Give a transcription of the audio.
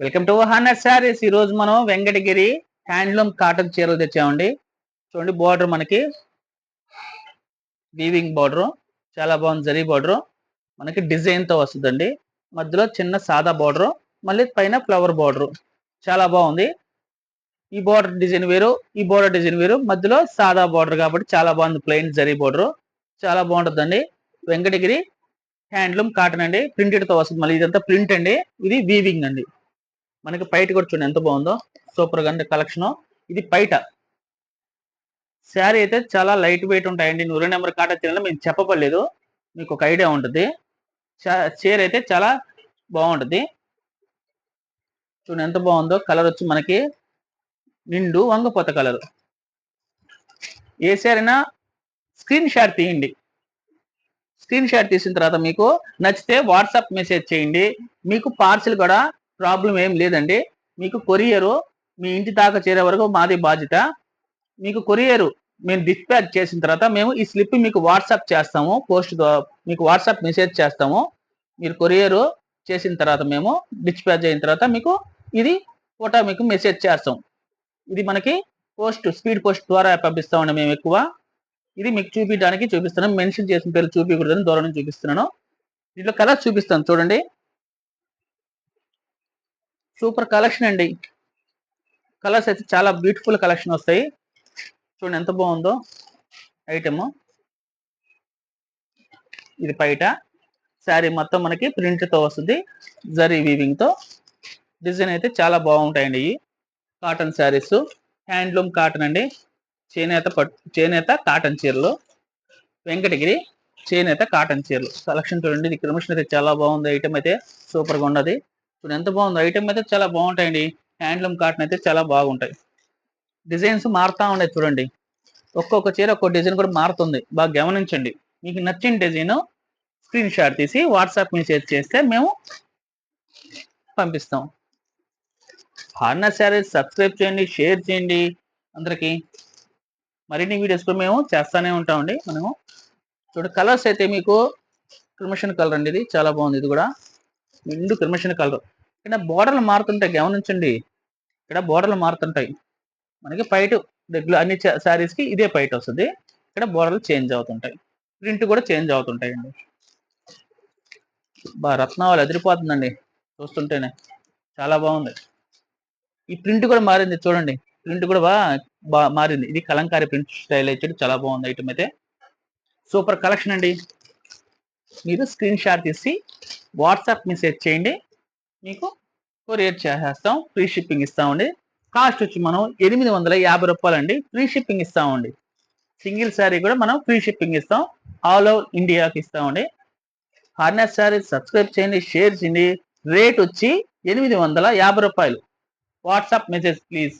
Welcome to honour saris. ఈ రోజు మనం వెంకటగిరి హ్యాండ్లూమ్ కాటన్ చీరలు తెచ్చామండి. చూడండి, బోర్డర్ మనకి వీవింగ్ బోర్డర్ చాలా బాగుంది. జరీ బోర్డర్ మనకి డిజైన్ తో వస్తుందండి. మధ్యలో చిన్న సాదా బోర్డర్, మళ్ళీ పైన ఫ్లవర్ బోర్డర్ చాలా బాగుంది. ఈ బోర్డర్ డిజైన్ వేరు, ఈ బోర్డర్ డిజైన్ వేరు, మధ్యలో సాదా బోర్డర్ కాబట్టి చాలా బాగుంది. ప్లెయిన్ జరీ బోర్డర్ చాలా బాగుంటుందండి. వెంకటగిరి హ్యాండ్లూమ్ కాటన్ అండి, ప్రింటెడ్ తో వస్తుంది. మళ్ళీ ఇదంతా ప్రింట్ అండి, ఇది వీవింగ్ అండి. మనకి పైట కూడా చూడండి ఎంత బాగుందో, సూపర్ గా కలెక్షన్. ఇది పైట శారీ అయితే చాలా లైట్ వెయిట్ ఉంటాయండి. 100 నెంబర్ కాటన్ చీరలో మేము చెప్పబడలేదు, మీకు ఒక ఐడియా ఉంటుంది. చీర అయితే చాలా బాగుంటుంది. చూడండి ఎంత బాగుందో. కలర్ వచ్చి మనకి నిండు వంగపోత కలర్. ఏ శారీనా స్క్రీన్ షాట్ తీయండి. స్క్రీన్ షాట్ తీసిన తర్వాత మీకు నచ్చితే వాట్సాప్ మెసేజ్ చేయండి. మీకు పార్సిల్ కూడా ప్రాబ్లం ఏం లేదండి. మీకు కొరియరు మీ ఇంటి దాకా చేరే వరకు మాది బాధ్యత. మీకు కొరియరు మేము డిస్పాచ్ చేసిన తర్వాత మేము ఈ స్లిప్ మీకు వాట్సాప్ చేస్తాము. పోస్ట్ ద్వారా మీకు వాట్సాప్ మెసేజ్ చేస్తాము. మీరు కొరియరు చేసిన తర్వాత మేము డిస్పాచ్ అయిన తర్వాత మీకు ఇది ఫోటో మీకు మెసేజ్ చేస్తాం. ఇది మనకి పోస్ట్ స్పీడ్ పోస్ట్ ద్వారా పంపిస్తామండి మేము ఎక్కువ. ఇది మీకు చూపిస్తున్నాను. మెన్షన్ చేసిన పేరు చూపించకూడదని దూరం నుంచి చూపిస్తున్నాను. దీంట్లో కలర్స్ చూపిస్తాను చూడండి. సూపర్ కలెక్షన్ అండి. కలర్స్ అయితే చాలా బ్యూటిఫుల్ కలెక్షన్ వస్తాయి. చూడండి ఎంత బాగుందో ఐటమ్. ఇది బయట శారీ మొత్తం మనకి ప్రింట్ తో వస్తుంది, జరీ వీవింగ్ తో. డిజైన్ అయితే చాలా బాగుంటాయండి. ఈ కాటన్ శారీస్, హ్యాండ్లూమ్ కాటన్ అండి. చేనేత కాటన్ చీరలు, వెంకటగిరి చేనేత కాటన్ చీరలు కలెక్షన్ చూడండి. ఇది క్రమేషన్ అయితే చాలా బాగుంది. ఐటమ్ అయితే సూపర్ గా ఉన్నది. చూడండి ఎంత బాగుంది. ఐటమ్ అయితే చాలా బాగుంటాయండి. హ్యాండ్లూమ్ కాటన్ అయితే చాలా బాగుంటాయి. డిజైన్స్ మారుతా ఉన్నాయి చూడండి. ఒక్కొక్క చీర ఒక్కొక్క డిజైన్ కూడా మారుతుంది, బాగా గమనించండి. మీకు నచ్చిన డిజైన్ స్క్రీన్ షాట్ తీసి వాట్సాప్ మెసేజ్ చేస్తే మేము పంపిస్తాం. హార్నర్ శారీస్ సబ్స్క్రైబ్ చేయండి, షేర్ చేయండి అందరికి. మరిన్ని వీడియోస్ కూడా మేము చేస్తానే ఉంటామండి. మనము చూడండి కలర్స్ అయితే మీకు క్రిమిషన్ కలర్ అండి. ఇది చాలా బాగుంది. ఇది కూడా నిండు క్రిమిషన్ కలర్. ఇక్కడ బోర్డర్లు మారుతుంటాయి, గమనించండి. ఇక్కడ బోర్డర్లు మారుతుంటాయి. మనకి పైట రెగ్యులర్ అన్ని శారీస్ కి ఇదే పైట వస్తుంది. ఇక్కడ బోర్డర్లు చేంజ్ అవుతుంటాయి, ప్రింట్ కూడా చేంజ్ అవుతుంటాయండి. రత్నావళి అదిరిపోతుందండి చూస్తుంటేనే, చాలా బాగుంది. ఈ ప్రింట్ కూడా మారింది చూడండి. ప్రింట్ కూడా బాగా మారింది. ఇది కలంకారీ ప్రింట్ స్టైల్ అయితే చాలా బాగుంది. ఐటమ్ అయితే సూపర్ కలెక్షన్ అండి. మీరు స్క్రీన్ షాట్ తీసి వాట్సాప్ మెసేజ్ చేయండి, మీకు కొరియర్ చేసేస్తాం. ఫ్రీ షిప్పింగ్ ఇస్తామండి. కాస్ట్ వచ్చి మనం 850 రూపాయలండి. ఫ్రీ షిప్పింగ్ ఇస్తామండి. సింగిల్ శారీ కూడా మనం ఫ్రీ షిప్పింగ్ ఇస్తాం. ఆల్ ఓవర్ ఇండియాకి ఇస్తామండి. హార్నర్ శారీ సబ్స్క్రైబ్ చేయండి, షేర్ చేయండి. రేట్ వచ్చి 850 రూపాయలు. WhatsApp message please.